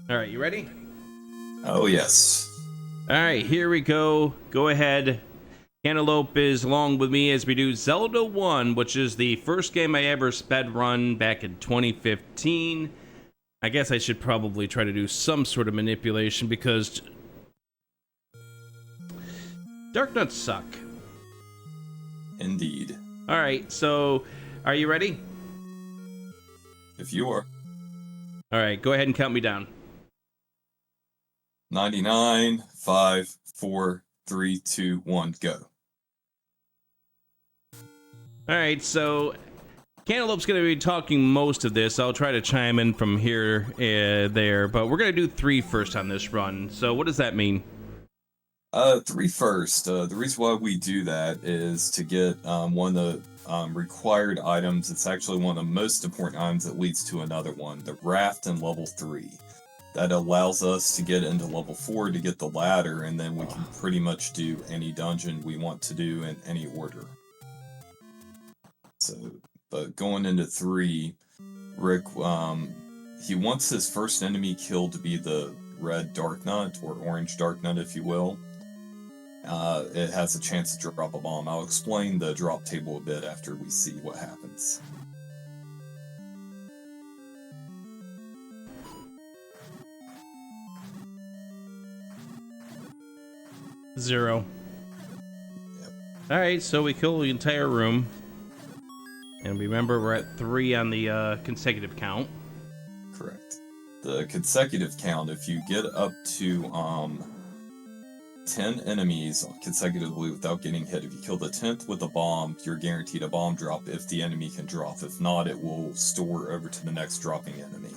All right, you ready? Oh, yes. All right, here we go. Go ahead. Cantaloupe is along with me as we do Zelda 1, which is the first game I ever sped run back in 2015. I guess I should probably try to do some sort of manipulation because Dark Nuts suck. Indeed. All right, so are you ready? If you are. All right, go ahead and count me down. 99, 5, 4, 3, 2, 1, go. All right, so Cantaloupe's going to be talking most of this. I'll try to chime in from here, there, but we're going to do 3 first on this run. So what does that mean? 3 first. The reason why we do that is to get one of the required items. It's actually one of the most important items that leads to another one, the raft in level 3. That allows us to get into level 4 to get the ladder, and then we can pretty much do any dungeon we want to do in any order. So, but going into 3, Rick, he wants his first enemy killed to be the red dark nut, or orange dark nut, if you will. It has a chance to drop a bomb. I'll explain the drop table a bit after we see what happens. Zero. Yep. All right, so we kill the entire room. And remember, we're at 3 on the consecutive count. Correct. The consecutive count, if you get up to 10 enemies consecutively without getting hit, if you kill the 10th with a bomb, you're guaranteed a bomb drop if the enemy can drop. If not, it will store over to the next dropping enemy.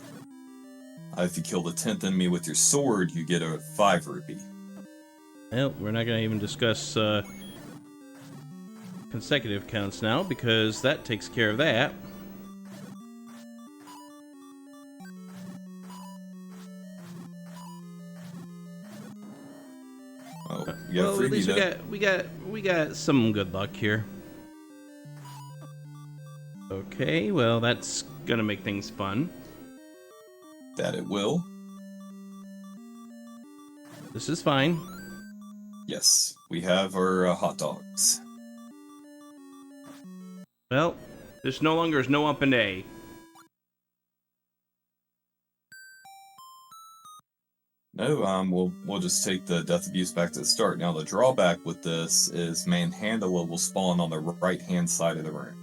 If you kill the 10th enemy with your sword, you get a 5 rupee. Well, we're not going to even discuss consecutive counts now, because that takes care of that. Oh, Well, at least we got some good luck here. Okay, well, that's gonna make things fun. That it will. This is fine. Yes, we have our hot dogs. Well, this no longer is no up and A. No, we'll just take the death abuse back to the start. Now the drawback with this is Manhandle will spawn on the right-hand side of the room.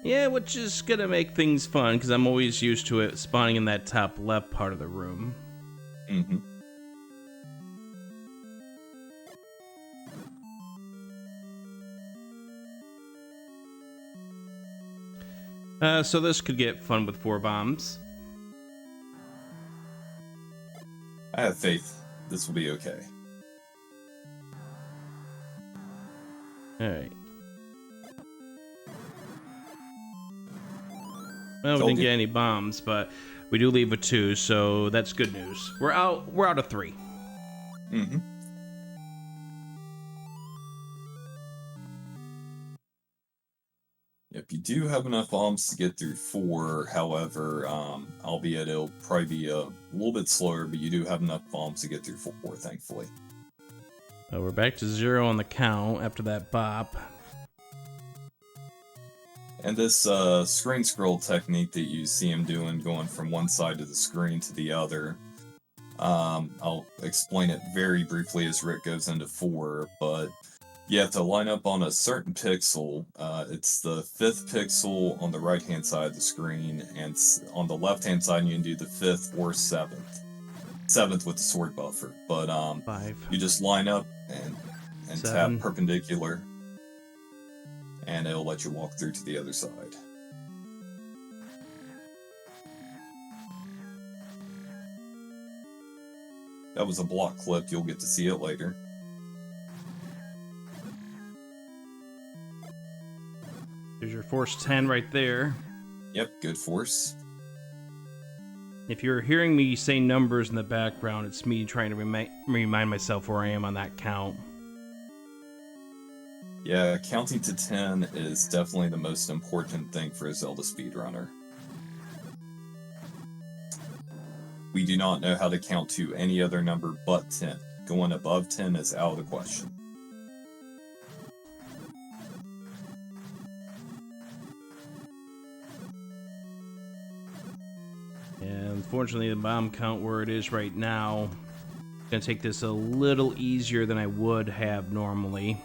Yeah, which is gonna make things fun, because I'm always used to it spawning in that top left part of the room. Mm-hmm. So this could get fun with 4 bombs. I have faith. This will be okay. Alright. Well, we didn't get any bombs, but we do leave with 2, so that's good news. We're out of 3. Mm-hmm. Yep, you do have enough bombs to get through 4, however, albeit it'll probably be a little bit slower, but you do have enough bombs to get through 4, thankfully. We're back to 0 on the count after that bop. And this screen scroll technique that you see him doing, going from one side of the screen to the other, I'll explain it very briefly as Rick goes into 4, but you have to line up on a certain pixel. It's the 5th pixel on the right-hand side of the screen, and on the left-hand side you can do the 5th or 7th. 7th with the sword buffer, but 5. you just line up and 7. tap perpendicular, and it'll let you walk through to the other side. That was a block clip, you'll get to see it later. There's your force 10 right there. Yep, good force. If you're hearing me say numbers in the background, it's me trying to remind myself where I am on that count. Yeah, counting to 10 is definitely the most important thing for a Zelda speedrunner. We do not know how to count to any other number but 10. Going above 10 is out of the question. And unfortunately, the bomb count where it is right now, gonna take this a little easier than I would have normally.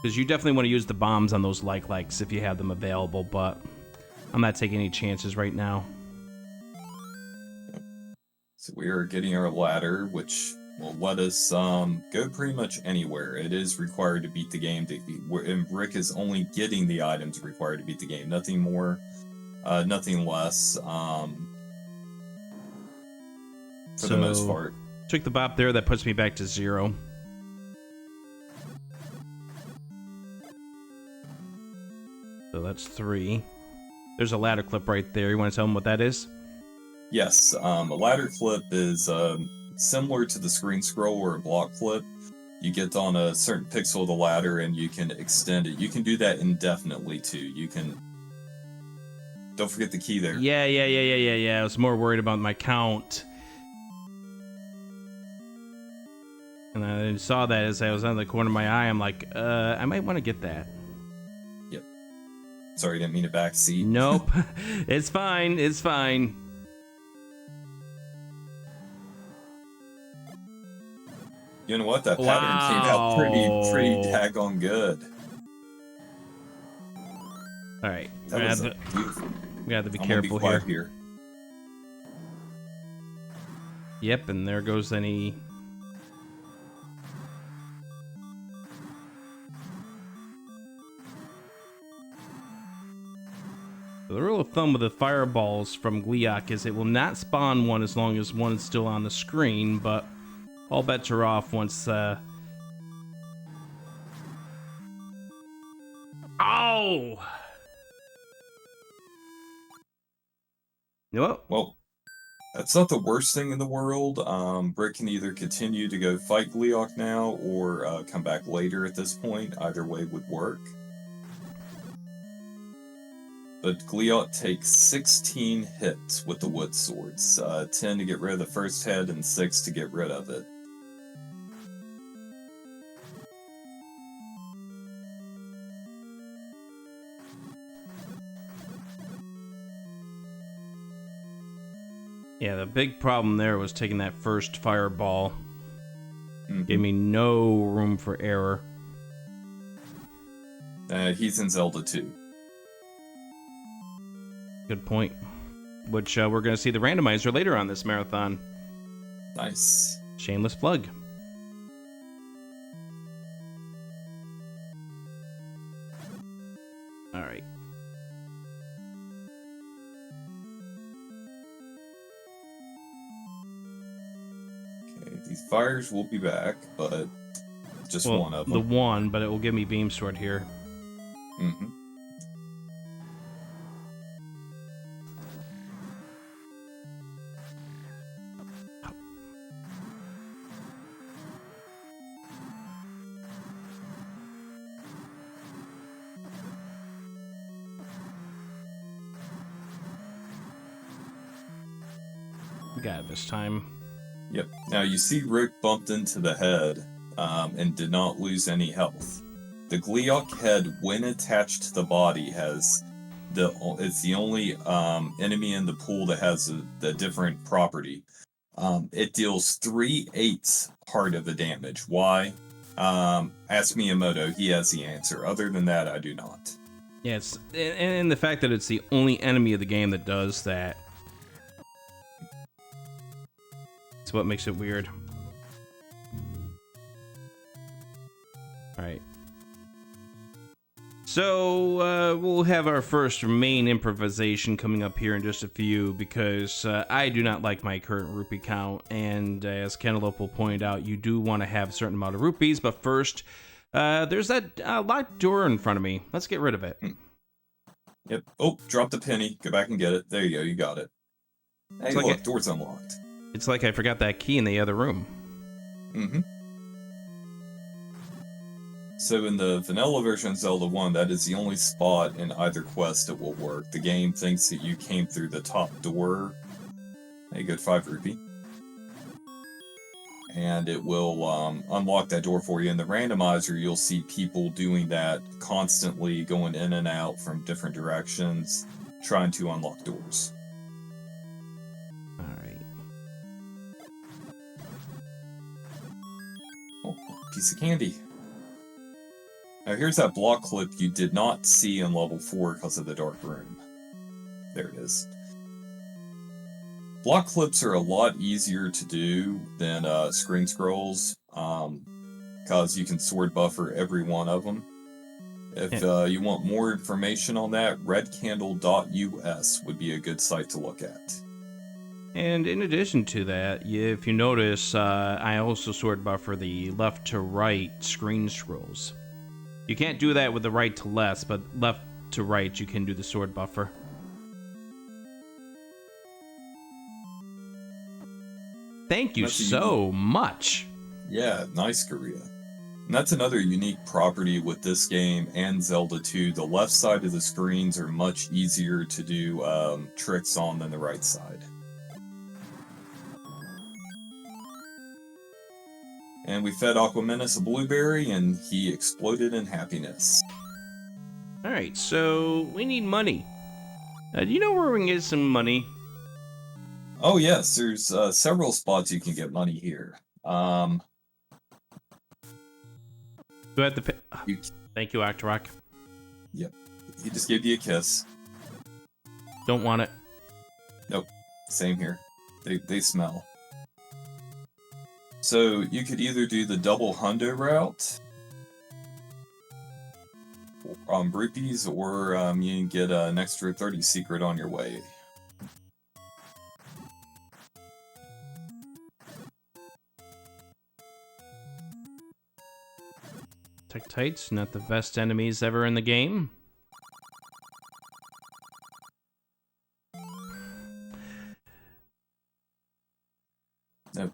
Because you definitely want to use the bombs on those likes if you have them available, but I'm not taking any chances right now. So we are getting our ladder, which will let us go pretty much anywhere. It is required to beat the game. And Rick is only getting the items required to beat the game. Nothing more, nothing less, for the most part. Took the bop there, that puts me back to 0. So that's 3. There's a ladder clip right there. You want to tell them what that is? Yes, a ladder clip is similar to the screen scroll or a block clip. You get on a certain pixel of the ladder and you can extend it. You can do that indefinitely too. You can... Don't forget the key there. Yeah. I was more worried about my count. And I saw that as I was on the corner of my eye. I'm like, I might want to get that. Yep. Sorry, didn't mean to backseat. Nope. It's fine. It's fine. You know what? That pattern came out pretty daggone good. All right. We have to be careful here. Yep, and there goes any... The rule of thumb with the fireballs from Gliok is it will not spawn one as long as one is still on the screen, but all bets are off once... Oh! You know what? Well, that's not the worst thing in the world. Brick can either continue to go fight Gliok now or come back later at this point. Either way would work. But Gliok takes 16 hits with the wood swords. 10 to get rid of the first head and 6 to get rid of it. Yeah, the big problem there was taking that first fireball. Mm-hmm. Gave me no room for error. He's in Zelda 2. Good point. Which we're going to see the randomizer later on this marathon. Nice. Shameless plug. All right. Okay, these fires will be back, but just one of them. The one, but it will give me beam sword here. Mm-hmm. Got it this time. Yep. Now you see Rick bumped into the head and did not lose any health. The Gliok head, when attached to the body, it's the only enemy in the pool that has the different property. It deals 3/8 part of the damage. Why? Ask Miyamoto. He has the answer. Other than that, I do not. Yes, and the fact that it's the only enemy of the game that does that. It's what makes it weird. Alright. So, we'll have our first main improvisation coming up here in just a few, because I do not like my current rupee count, and as Cantaloupe will point out, you do want to have a certain amount of rupees, but first, there's that locked door in front of me. Let's get rid of it. Yep. Oh, dropped a penny. Go back and get it. There you go. You got it. Hey, look, door's unlocked. It's like I forgot that key in the other room. Mm-hmm. So in the vanilla version of Zelda 1, that is the only spot in either quest that will work. The game thinks that you came through the top door. Hey, a good 5 rupee. And it will unlock that door for you. In the randomizer, you'll see people doing that constantly, going in and out from different directions, trying to unlock doors. Alright. Oh, piece of candy. Now here's that block clip you did not see in level 4 because of the dark room. There it is. Block clips are a lot easier to do than screen scrolls, because you can sword buffer every one of them. If you want more information on that, redcandle.us would be a good site to look at. And in addition to that, if you notice, I also sword buffer the left to right screen scrolls. You can't do that with the right to left, but left to right you can do the sword buffer. Thank you so much. Yeah, nice, Korea. And that's another unique property with this game and Zelda 2. The left side of the screens are much easier to do tricks on than the right side. And we fed Aquamenus a blueberry, and he exploded in happiness. Alright, so we need money. Do you know where we can get some money? Oh yes, there's several spots you can get money here. Do I have to pay? Thank you, AdirondackRick. Yep. He just gave you a kiss. Don't want it. Nope. Same here. They smell. So you could either do the double hundo route, rupees, or you can get an extra 30 secret on your way. Tektites, not the best enemies ever in the game. Nope.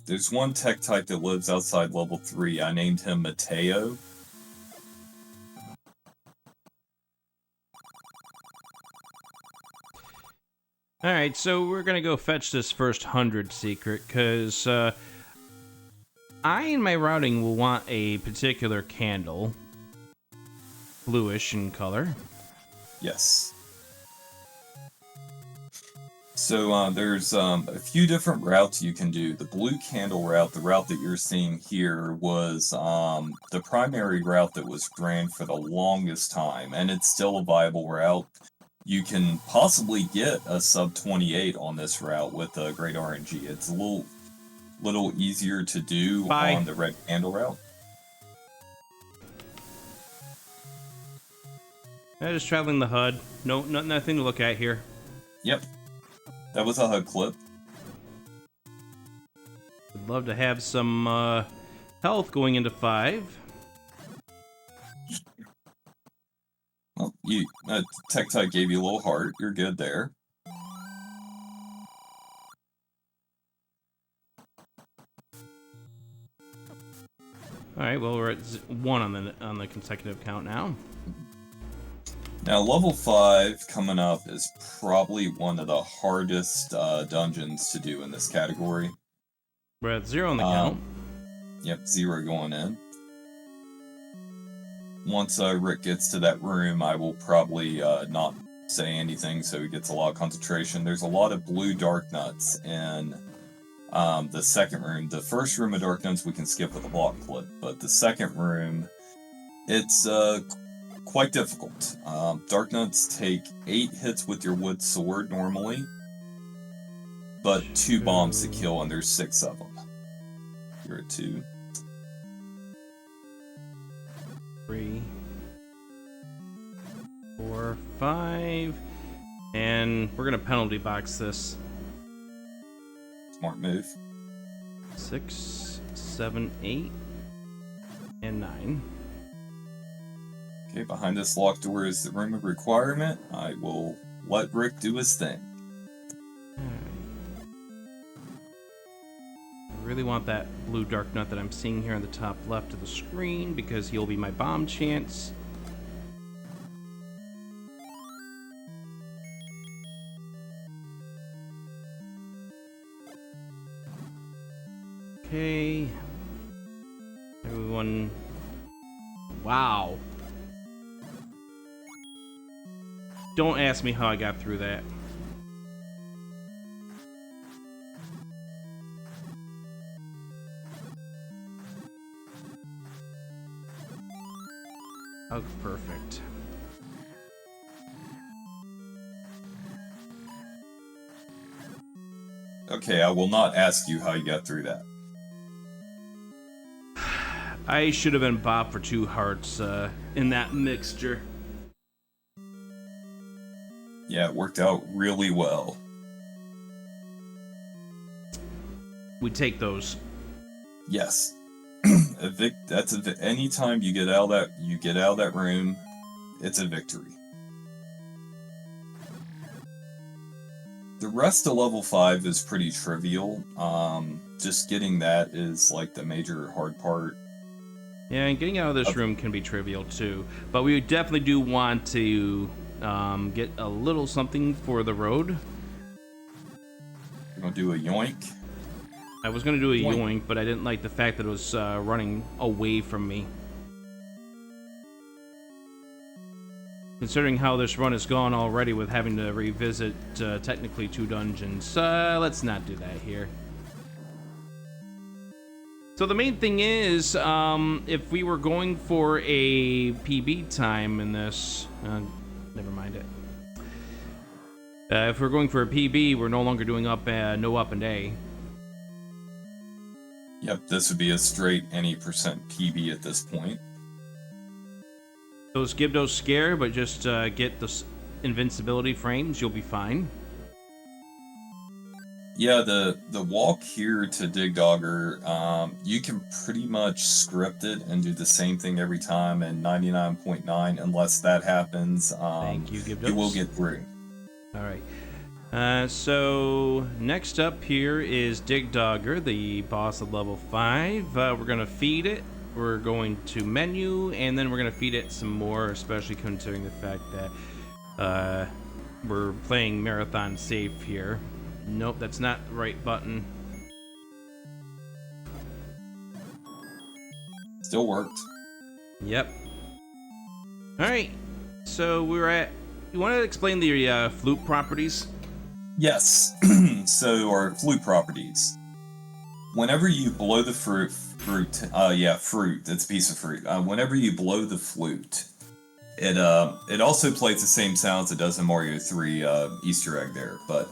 There's one tech type that lives outside level 3. I named him Mateo. Alright, so we're gonna go fetch this first 100 secret, because I, in my routing, will want a particular candle. Bluish in color. Yes. So there's a few different routes you can do. The blue candle route, the route that you're seeing here, was the primary route that was ran for the longest time, and it's still a viable route. You can possibly get a sub 28 on this route with a great RNG. It's a little easier to do on the red candle route. Just traveling the HUD. Nothing to look at here. Yep. That was a HUD clip. Would love to have some health going into 5. Well, Tektite gave you a little heart. You're good there. Alright, well we're at 1 on the consecutive count now. Now, level 5 coming up is probably one of the hardest dungeons to do in this category. We're at 0 on the count. Yep, 0 going in. Once Rick gets to that room, I will probably not say anything so he gets a lot of concentration. There's a lot of blue dark nuts in the second room. The first room of dark nuts we can skip with a block clip, but the second room, it's quite difficult. Dark nuts take 8 hits with your wood sword normally, but 2 bombs to kill, and there's 6 of them. You're at 2. 3, 4, 5, and we're gonna penalty box this. Smart move. 6, 7, 8, and 9. Okay, behind this locked door is the room of requirement. I will let Rick do his thing. I really want that blue dark nut that I'm seeing here on the top left of the screen because he'll be my bomb chance. Okay. Everyone. Wow. Don't ask me how I got through that. Oh, perfect. Okay, I will not ask you how you got through that. I should have been Bob for 2 hearts in that mixture. Yeah, it worked out really well. We take those. Yes. Anytime you get out of that room, it's a victory. The rest of level 5 is pretty trivial. Just getting that is like the major hard part. Yeah, and getting out of this room can be trivial too. But we definitely do want to get a little something for the road. We're gonna do a yoink. I was gonna do a yoink, but I didn't like the fact that it was running away from me. Considering how this run has gone already with having to revisit technically 2 dungeons, let's not do that here. So the main thing is, if we were going for a PB time in this, never mind it. If we're going for a PB, we're no longer doing no up and A. Yep, this would be a straight any percent PB at this point. Those give those scare, but just get the invincibility frames, you'll be fine. Yeah, the walk here to Dig Dogger, you can pretty much script it and do the same thing every time, and 99.9, unless that happens, Thank you, you will get through. All right. So next up here is Dig Dogger, the boss of level 5. We're gonna feed it. We're going to menu, and then we're gonna feed it some more, especially considering the fact that we're playing marathon safe here. Nope, that's not the right button. Still worked. Yep. All right. So we're at. You want to explain the flute properties? Yes. So, our flute properties. Whenever you blow the fruit, it's a piece of fruit. Whenever you blow the flute, it also plays the same sounds it does in Mario 3 Easter egg there, but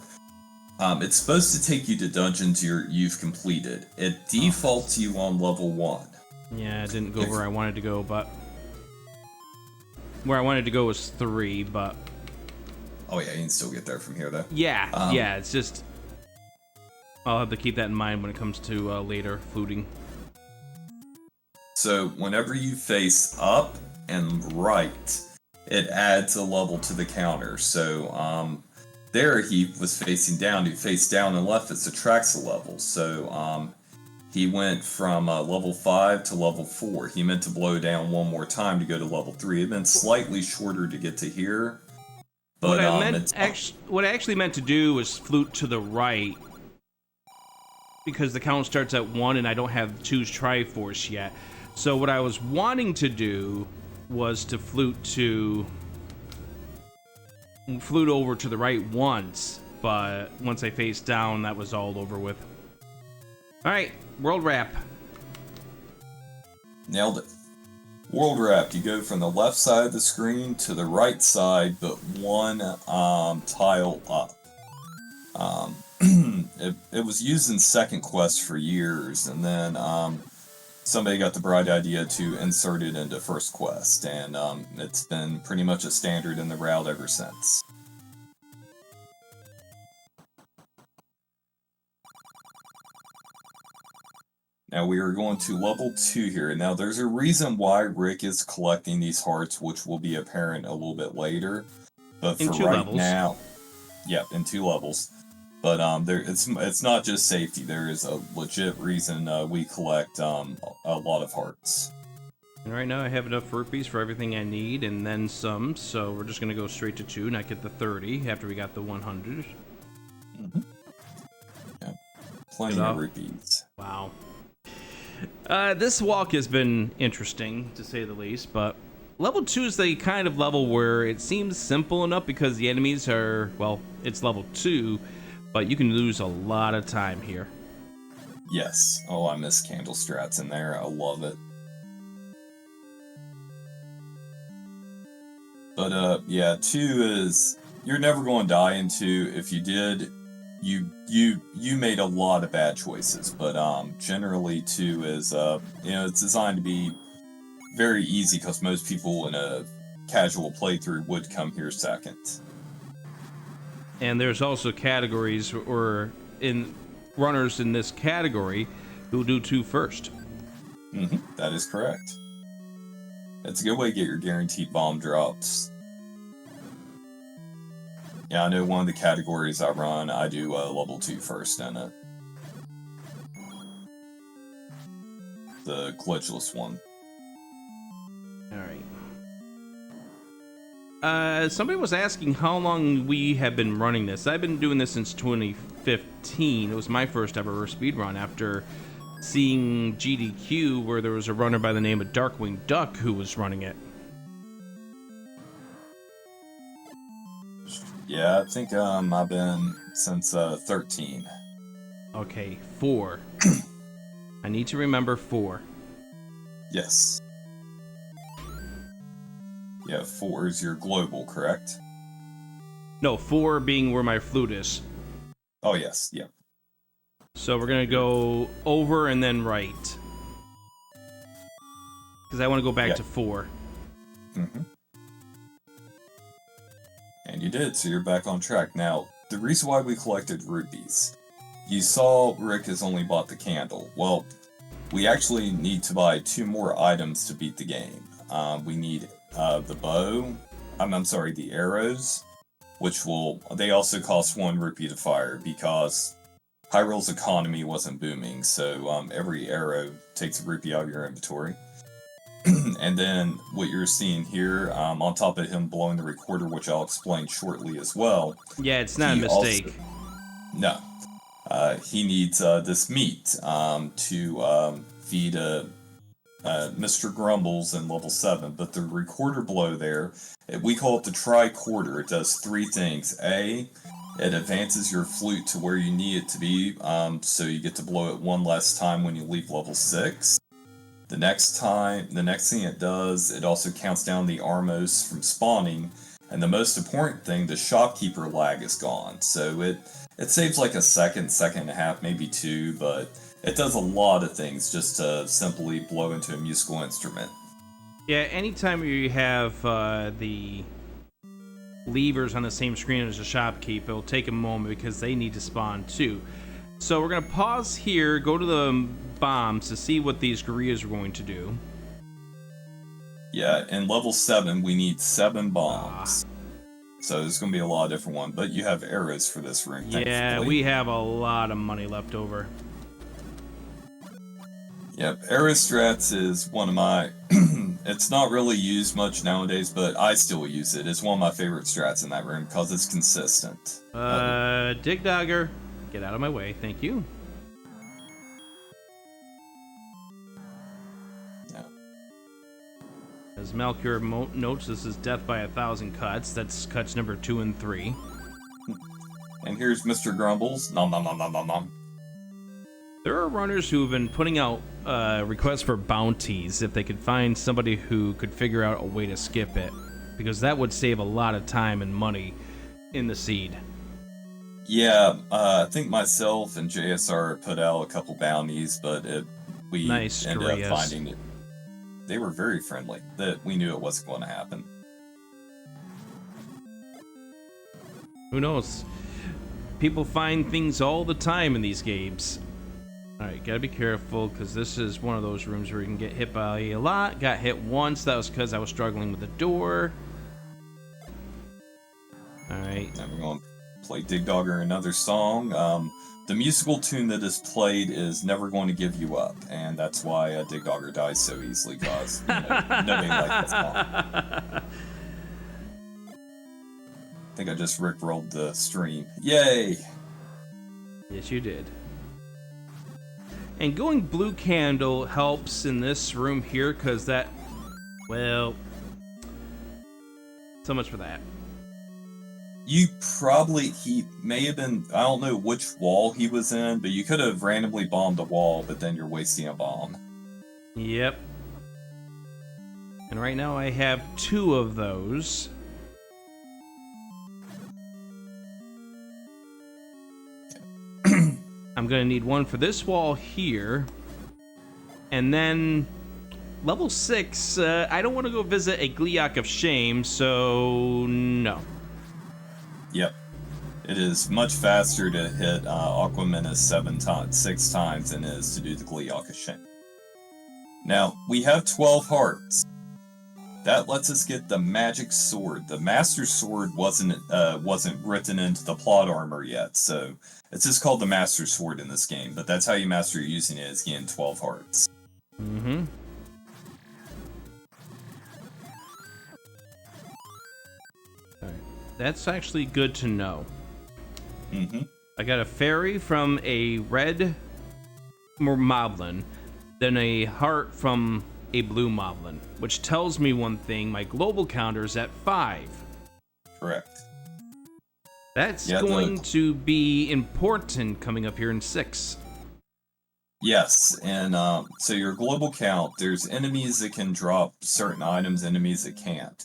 it's supposed to take you to dungeons you've completed. It defaults you on level 1. Yeah, it didn't go where I wanted to go, but where I wanted to go was 3, but oh yeah, you can still get there from here though. Yeah, yeah, it's just I'll have to keep that in mind when it comes to later fluting. So whenever you face up and right, it adds a level to the counter. So there he was facing down. He faced down and left. It subtracts a level. So he went from level 5 to level 4. He meant to blow down one more time to go to level 3. It meant slightly shorter to get to here. But what I actually meant to do was flute to the right, because the count starts at 1 and I don't have 2's Triforce yet. So what I was wanting to do was to flute over to the right once, but once I faced down, that was all over with. All right, world wrap. Nailed it. World wrap, you go from the left side of the screen to the right side, but one tile up. It was used in second quest for years, and then somebody got the bright idea to insert it into first quest, and it's been pretty much a standard in the route ever since. Now we are going to level 2 here. Now there's a reason why Rick is collecting these hearts, which will be apparent a little bit later. But for right now, yeah, in 2 levels. But it's not just safety. There is a legit reason we collect a lot of hearts. And right now I have enough rupees for everything I need, and then some. So we're just gonna go straight to 2, not get the 30 after we got the 100. Mm-hmm. Yeah, plenty of rupees. Wow. This walk has been interesting, to say the least, but level 2 is the kind of level where it seems simple enough because the enemies are, well, it's level 2, but you can lose a lot of time here. Yes. Oh, I miss candle strats in there. I love it. But yeah, 2 is you're never going to die in 2. If you did, you made a lot of bad choices. But generally 2 is it's designed to be very easy because most people in a casual playthrough would come here second. And there's also categories or in runners in this category who do 2 first. That is correct. It's a good way to get your guaranteed bomb drops. Yeah, I know one of the categories I run, I do level 2 first in it. The glitchless one. Alright. Somebody was asking how long we have been running this. I've been doing this since 2015. It was my first ever speedrun after seeing GDQ, where there was a runner by the name of Darkwing Duck who was running it. Yeah, I think I've been since 13. Okay, 4. I need to remember 4. Yes. Yeah, 4 is your global, correct? No, 4 being where my flute is. Oh, yes, yeah. So we're gonna go over and then right. Because I want to go back to 4. And you did, so you're back on track. Now, the reason why we collected rupees. You saw Rick has only bought the candle. Well, we actually need to buy 2 more items to beat the game. We need the bow, I'm sorry, the arrows, which they also cost 1 rupee to fire because Hyrule's economy wasn't booming, so every arrow takes a rupee out of your inventory. And then what you're seeing here, on top of him blowing the recorder, which I'll explain shortly as well. Yeah, it's not a mistake. No. He needs this meat to feed Mr. Grumbles in level 7, but the recorder blow there, we call it the tricorder. It does 3 things. A, it advances your flute to where you need it to be, so you get to blow it 1 less time when you leave level 6. The next thing it does, it also counts down the Armos from spawning, and the most important thing, the shopkeeper lag is gone. So it saves like a second and a half, maybe 2, but it does a lot of things just to simply blow into a musical instrument. Yeah, anytime you have the levers on the same screen as the shopkeep, it'll take a moment because they need to spawn too. So we're going to pause here, go to the bombs to see what these gorillas are going to do. Yeah, in level 7, we need 7 bombs. So there's going to be a lot of different ones, but you have arrows for this room, Yeah, thankfully. we have a lot of money left over. Yep, arrow strats is one of my... it's not really used much nowadays, but I still use it. It's one of my favorite strats in that room because it's consistent. Dig Dogger, get out of my way, thank you. As Melchior notes, this is death by 1,000 cuts. That's cuts number 2 and 3. And here's Mr. Grumbles. Nom nom nom nom nom nom. There are runners who have been putting out requests for bounties if they could find somebody who could figure out a way to skip it, because that would save a lot of time and money in the seed. Yeah, I think myself and JSR put out a couple bounties, but we ended up finding it. They were very friendly. That we knew it wasn't going to happen. Who knows? People find things all the time in these games. Alright, gotta be careful, because this is one of those rooms where you can get hit by a lot. Got hit once, that was because I was struggling with the door. Alright. Now we're going to play Dig Dogger another song. The musical tune that is played is Never Going to Give You Up, and that's why Dig Dogger dies so easily, because nobody likes that song. I think I just rickrolled the stream. Yay! Yes, you did. And going blue candle helps in this room here, because that, well, so much for that. He may have been, I don't know which wall he was in, but you could have randomly bombed a wall, but then you're wasting a bomb. Yep. And right now I have 2 of those. I'm gonna need 1 for this wall here. And then level 6, I don't want to go visit a Gliok of Shame, so no. Yep. It is much faster to hit Aquaminus 6 times than it is to do the Gliok of Shame. Now, we have 12 hearts. That lets us get the magic sword. The master sword wasn't written into the plot armor yet, so it's just called the master sword in this game, but that's how you master using it, is getting 12 hearts. Mm-hmm. Alright. That's actually good to know. Mm-hmm. I got a fairy from a red moblin, then a heart from a blue moblin, which tells me one thing: my global counter is at 5. Correct. That's going to be important coming up here in 6. Yes, and so your global count, there's enemies that can drop certain items, enemies that can't.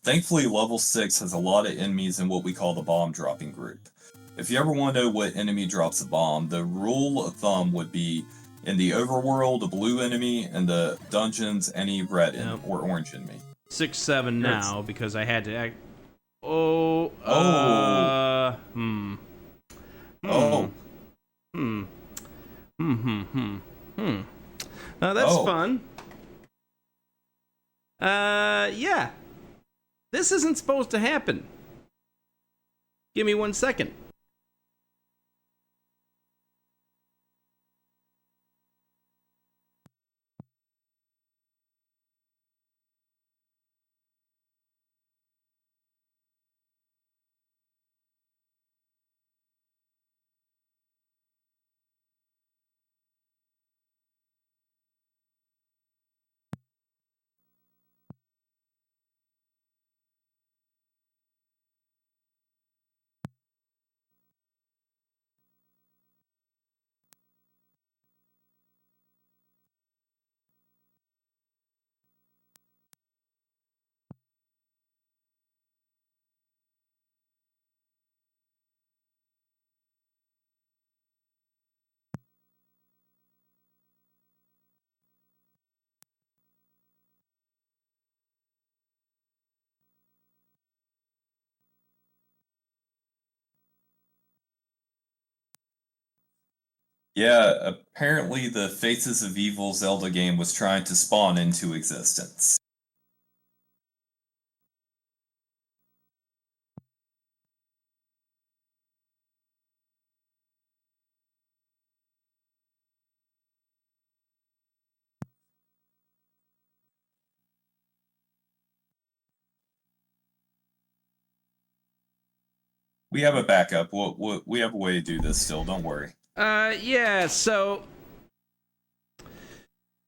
Thankfully, level 6 has a lot of enemies in what we call the bomb dropping group. If you ever want to know what enemy drops a bomb, the rule of thumb would be in the overworld, a blue enemy, and the dungeons, any red or orange enemy. 6, 7 now, because I had to act. That's fun. Yeah. This isn't supposed to happen. Give me 1 second. Yeah, apparently the Faces of Evil Zelda game was trying to spawn into existence. We have a backup. We have a way to do this still, don't worry. Yeah, so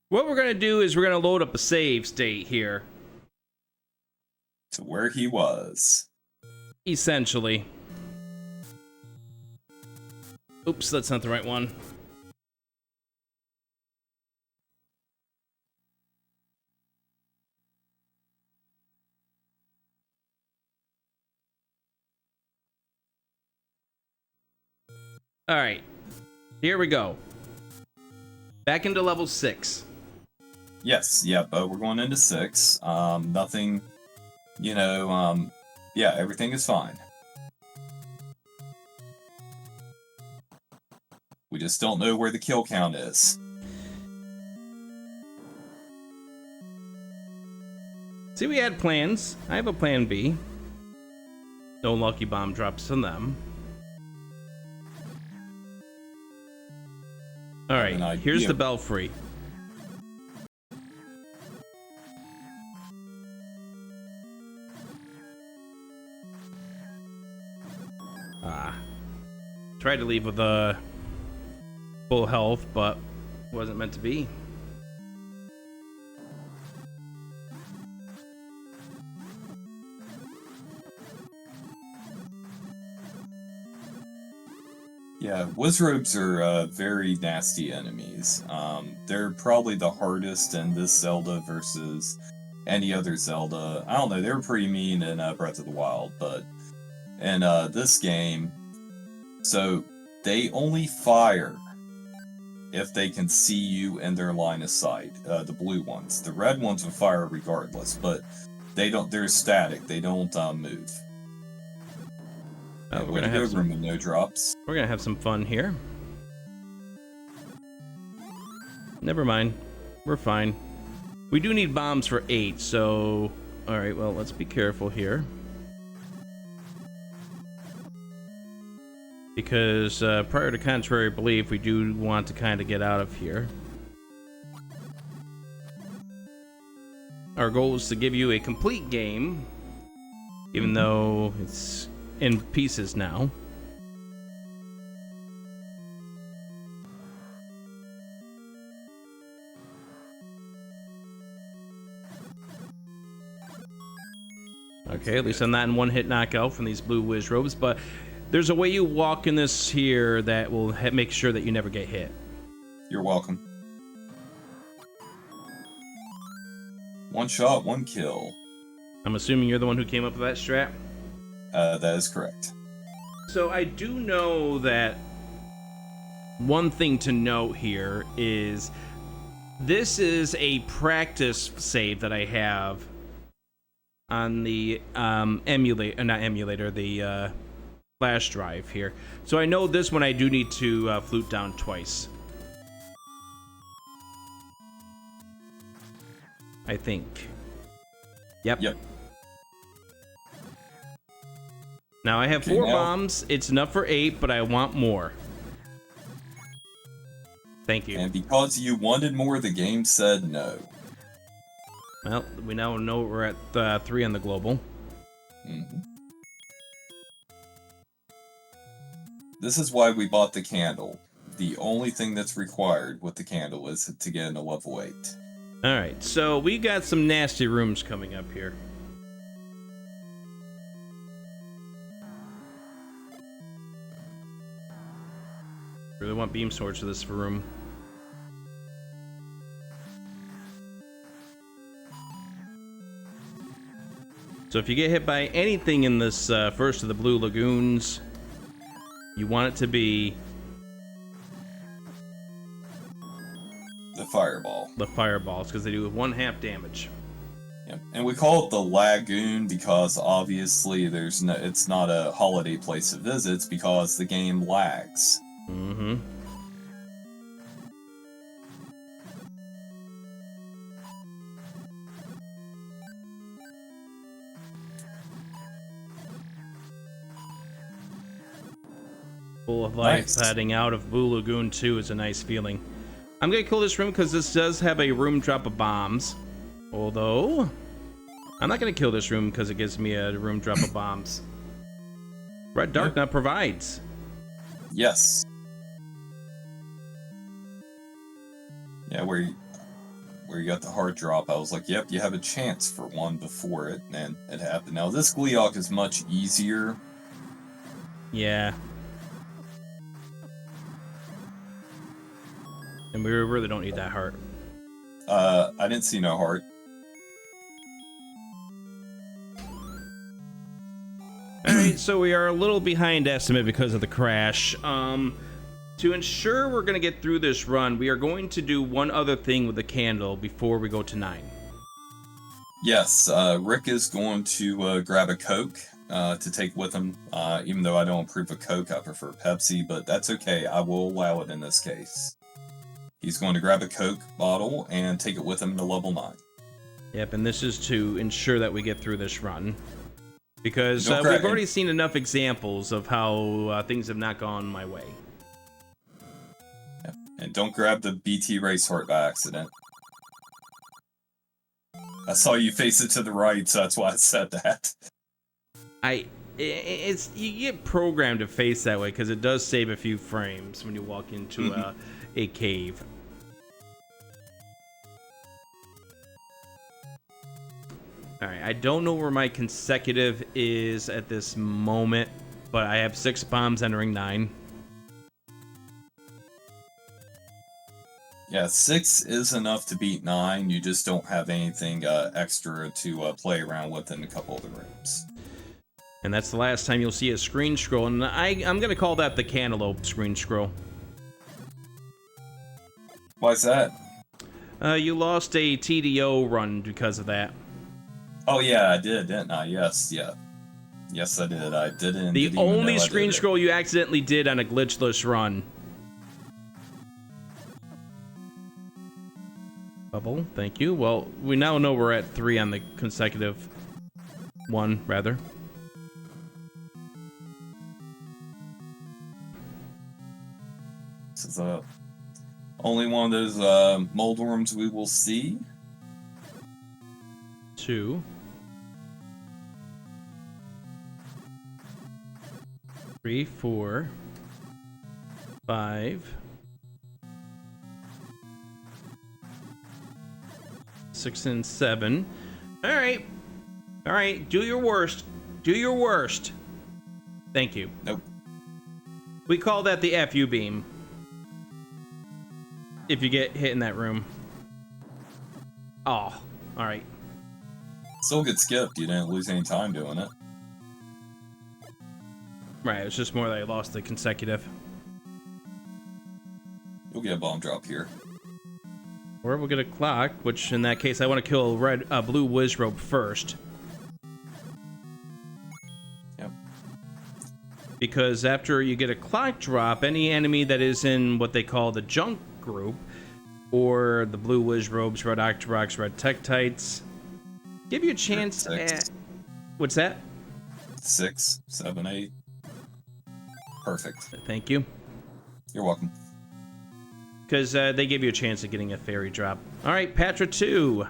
what we're gonna do is we're gonna load up a save state here. To where he was. Essentially. Oops, that's not the right one. Alright. Here we go. Back into level 6. Yes, yep, we're going into 6. Nothing, yeah, everything is fine. We just don't know where the kill count is. See, we had plans. I have a plan B. No lucky bomb drops on them. Alright, here's the belfry. Tried to leave with full health, but Wasn't meant to be. Yeah, Wizrobes are very nasty enemies. They're probably the hardest in this Zelda versus any other Zelda. I don't know, they were pretty mean in Breath of the Wild, but in this game, so they only fire if they can see you in their line of sight, the blue ones. The red ones will fire regardless, but they're static, they don't move. Oh, we're gonna have room with no drops. We're gonna have some fun here. Never mind. We're fine. We do need bombs for 8, so... Alright, well, let's be careful here. Because prior to contrary belief, we do want to kind of get out of here. Our goal is to give you a complete game, even though it's in pieces now. Okay, at least I'm not in one-hit knockout from these blue Wizrobes, but there's a way you walk in this here that will make sure that you never get hit. You're welcome. One shot, one kill. I'm assuming you're the one who came up with that strat? That is correct. So I do know that one thing to note here is this is a practice save that I have on the the flash drive here. So I know this one I do need to flute down twice. I think. Yep. Now I have 4 bombs. It's enough for 8, but I want more. Thank you. And because you wanted more, the game said no. Well, we now know we're at 3 on the global. Mm-hmm. This is why we bought the candle. The only thing that's required with the candle is to get into level 8. Alright, so we got some nasty rooms coming up here. Really want beam swords for this room. So if you get hit by anything in this first of the blue lagoons, you want it to be the fireball. The fireballs, because they do 1/2 damage. Yep. And we call it the lagoon because obviously it's not a holiday place of visits because the game lags. Mm-hmm. Full of life, Nice. heading out of Blue Lagoon 2 is a nice feeling. I'm gonna kill this room because this does have a room drop of bombs. Although, I'm not gonna kill this room because it gives me a room drop of bombs. Red Dark now provides. Yes. Yeah, where you got the hard drop, I was like, yep, you have a chance for one before it, and it happened. Now, this Gleeok is much easier. Yeah. And we really don't need that heart. I didn't see no heart. Alright, so we are a little behind estimate because of the crash. To ensure we're going to get through this run, we are going to do one other thing with the candle before we go to 9. Yes, Rick is going to grab a Coke to take with him. Even though I don't approve of Coke, I prefer Pepsi, but that's okay. I will allow it in this case. He's going to grab a Coke bottle and take it with him to level 9. Yep, and this is to ensure that we get through this run. Because we've already seen enough examples of how things have not gone my way. Yep. And don't grab the BT race heart by accident. I saw you face it to the right, so that's why I said that. You get programmed to face that way because it does save a few frames when you walk into a cave. Alright, I don't know where my consecutive is at this moment, but I have 6 bombs entering 9. Yeah, 6 is enough to beat 9. You just don't have anything extra to play around with in a couple of the rooms. And that's the last time you'll see a screen scroll, and I'm going to call that the cantaloupe screen scroll. Why's that? You lost a TDO run because of that. Oh yeah, I did, didn't I? Yes, yeah. Yes, I did. I didn't. The didn't even only know I screen did it. scroll you accidentally did on a glitchless run. Bubble, thank you. Well, we now know we're at 3 on the consecutive one, rather. This is only one of those mold worms we will see. 2. 3, 4, 5, 6, and 7. All right. Do your worst. Do your worst. Thank you. Nope. We call that the FU beam. If you get hit in that room. Oh, all right. Still get skipped. You didn't lose any time doing it. Right, it's just more that I lost the consecutive. You'll get a bomb drop here. Or we'll get a clock, which in that case I want to kill a blue whiz rope first. Yep. Because after you get a clock drop, any enemy that is in what they call the junk group, or the blue whiz ropes, red octoroks, red tektites, give you a chance at... What's that? 6, 7, 8. Perfect. Thank you. You're welcome. Because they give you a chance of getting a fairy drop. All right, Patra 2.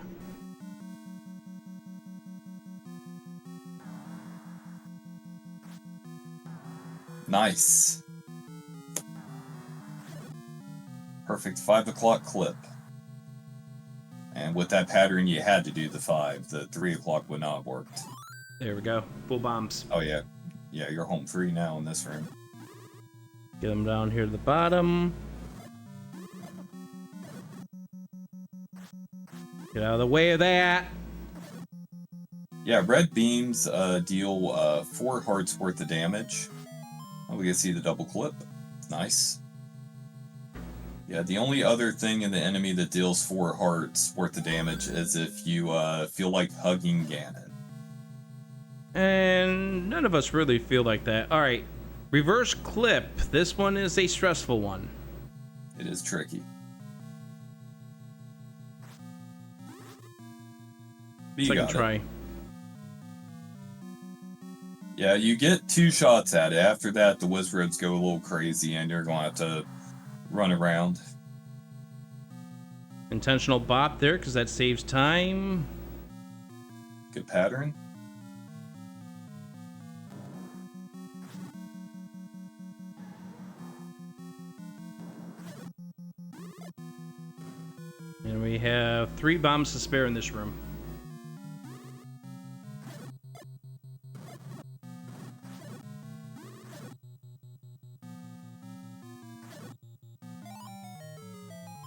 Nice. Perfect 5 o'clock clip. And with that pattern, you had to do the 5. The 3 o'clock would not have worked. There we go. Full bombs. Oh, yeah. Yeah, you're home free now in this room. Get them down here to the bottom. Get out of the way of that. Yeah, red beams deal 4 hearts worth of damage. Oh, we can see the double clip. Nice. Yeah, the only other thing in the enemy that deals 4 hearts worth of damage is if you feel like hugging Ganon. And none of us really feel like that. All right, reverse clip. This one is a stressful one. It is tricky. But you Second got try. it. Yeah, you get 2 shots at it. After that, the wizards go a little crazy, and you're going to have to run around. Intentional bop there, because that saves time. Good pattern. And we have 3 bombs to spare in this room.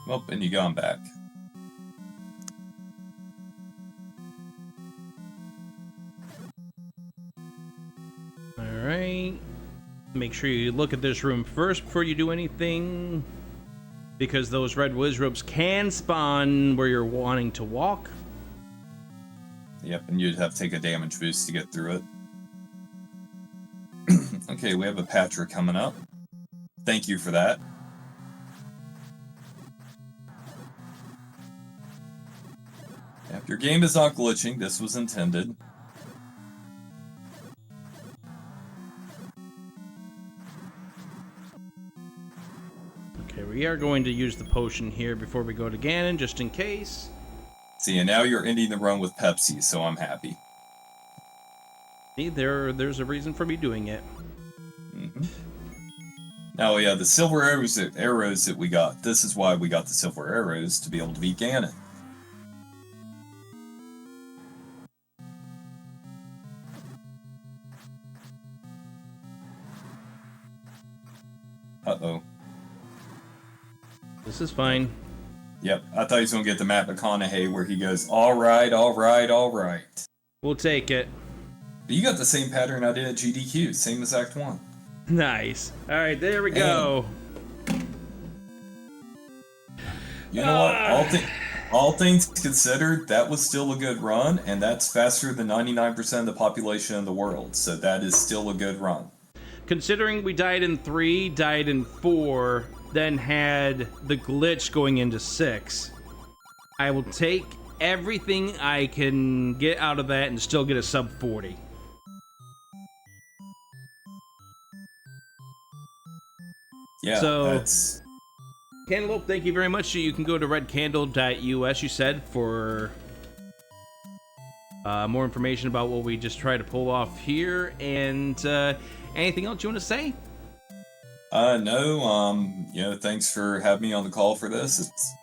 Oh, and you gone back. Alright. Make sure you look at this room first before you do anything. Because those red whiz ropes can spawn where you're wanting to walk. Yep, and you'd have to take a damage boost to get through it. Okay, we have a Patra coming up. Thank you for that. If your game is not glitching, this was intended. Okay, we are going to use the potion here before we go to Ganon, just in case. See, and now you're ending the run with Pepsi, so I'm happy. See, there's a reason for me doing it. Mm-hmm. Now, yeah, the silver arrows that we got, this is why we got the silver arrows, to be able to beat Ganon. Uh-oh. This is fine. Yep, I thought he was going to get the Matt McConaughey where he goes, all right, all right, all right. We'll take it. But you got the same pattern I did at GDQ, same as Act 1. Nice. All right, there we go. You know what? All things considered, that was still a good run, and that's faster than 99% of the population in the world, so that is still a good run. Considering we died in 3, died in 4, then had the glitch going into 6, I will take everything I can get out of that and still get a sub 40. Yeah, so, that's... Cantaloupe, thank you very much. You can go to redcandle.us, you said, for more information about what we just tried to pull off here. And anything else you want to say? No, thanks for having me on the call for this. It's,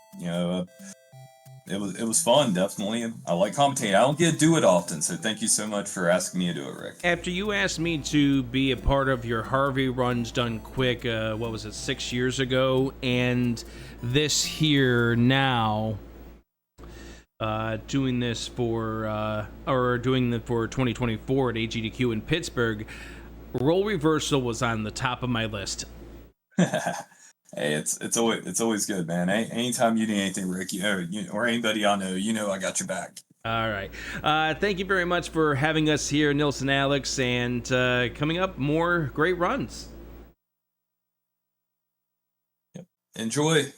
it was fun, definitely. I like commentating. I don't get to do it often, so thank you so much for asking me to do it, Rick. After you asked me to be a part of your Harvey runs done quick, 6 years ago, and this here now, doing this for 2024 at AGDQ in Pittsburgh, role reversal was on the top of my list. Hey, it's always good, man. Anytime you need anything, Rick, or anybody I know, I got your back. All right. Thank you very much for having us here, Nilson Alex, and coming up, more great runs. Yep. Enjoy.